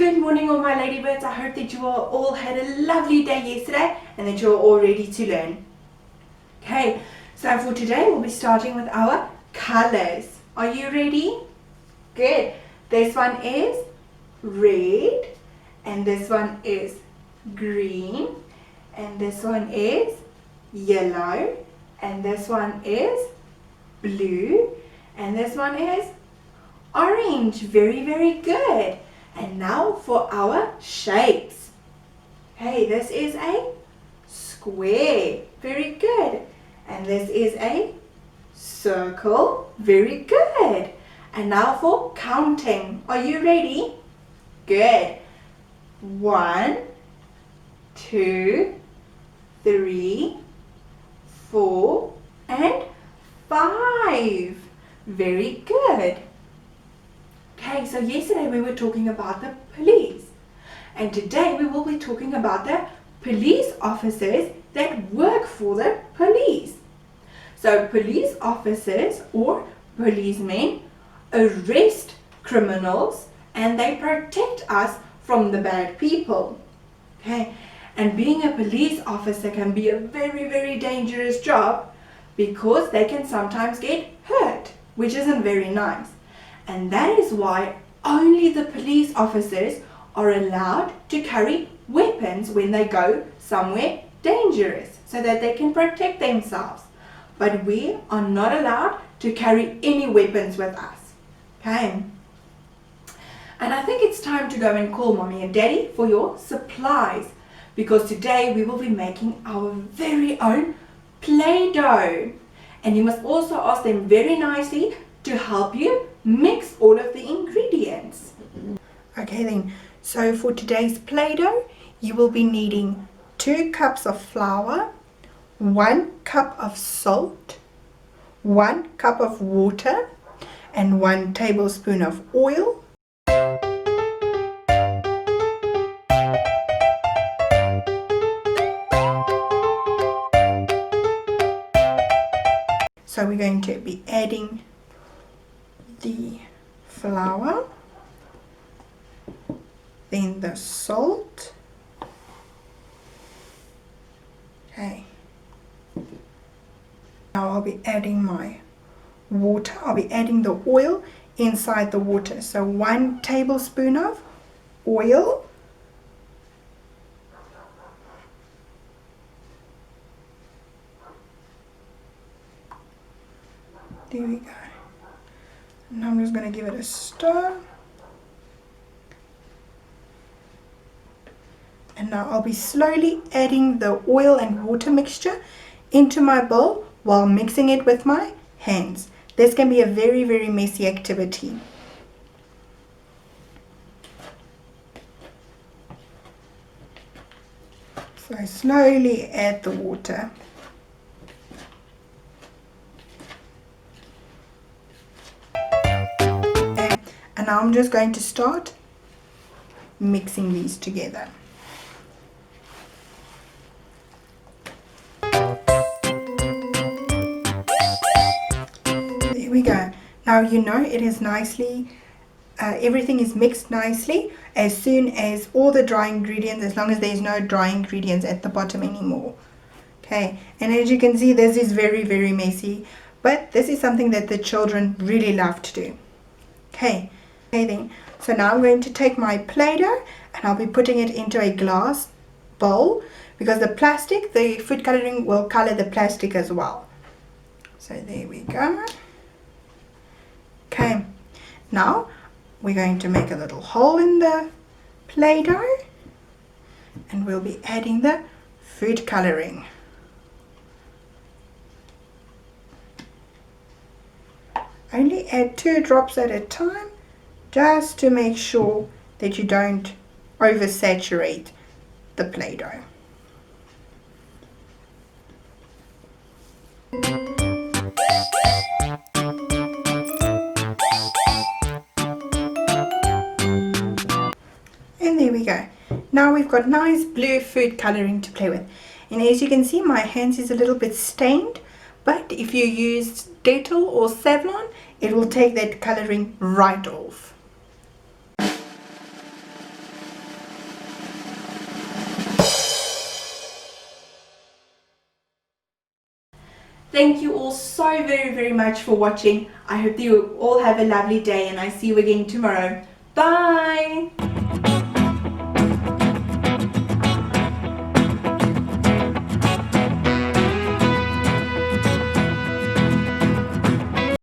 Good morning all my ladybirds. I hope that you all had a lovely day yesterday and that you're all ready to learn. Okay, so for today we'll be starting with our colors. Are you ready? Good. This one is red and this one is green and this one is yellow and this one is blue and this one is orange. Very good. And now for our shapes. Hey, this is a square. Very good. And this is a circle. Very good. And now for counting. Are you ready? Good. 1, 2, 3, 4, and 5. Very good. Okay, so yesterday we were talking about the police, and today we will be talking about the police officers that work for the police. So police officers or policemen arrest criminals and they protect us from the bad people. Okay, and being a police officer can be a very dangerous job because they can sometimes get hurt, which isn't very nice. And that is why only the police officers are allowed to carry weapons when they go somewhere dangerous so that they can protect themselves. But we are not allowed to carry any weapons with us. Okay? And I think it's time to go and call Mommy and Daddy for your supplies, because today we will be making our very own Play-Doh. And you must also ask them very nicely to help you mix all of the ingredients. Okay then, so for today's Play-Doh, you will be needing 2 cups of flour, 1 cup of salt, 1 cup of water, and 1 tablespoon of oil. So we're going to be adding the flour, then the salt. Okay. Now I'll be adding my water. I'll be adding the oil inside the water. So 1 tablespoon of oil. There we go. Now I'm just going to give it a stir. And now I'll be slowly adding the oil and water mixture into my bowl while mixing it with my hands. This can be a very messy activity. So I slowly add the water. And now I'm just going to start mixing these together. There we go. Now you know it is nicely, everything is mixed nicely as soon as all the dry ingredients, as long as there is no dry ingredients at the bottom anymore. Okay, and as you can see, this is very messy, but this is something that the children really love to do. Okay then, so now I'm going to take my Play-Doh and I'll be putting it into a glass bowl, because the plastic, the food coloring will color the plastic as well. So there we go. Okay, now we're going to make a little hole in the Play-Doh and we'll be adding the food coloring. Only add 2 drops at a time, just to make sure that you don't oversaturate the Play-Doh. And there we go. Now we've got nice blue food coloring to play with. And as you can see, my hands is a little bit stained, but if you use Dettol or Savlon, it will take that coloring right off. Thank you all so very much for watching. I hope you all have a lovely day and I see you again tomorrow. Bye!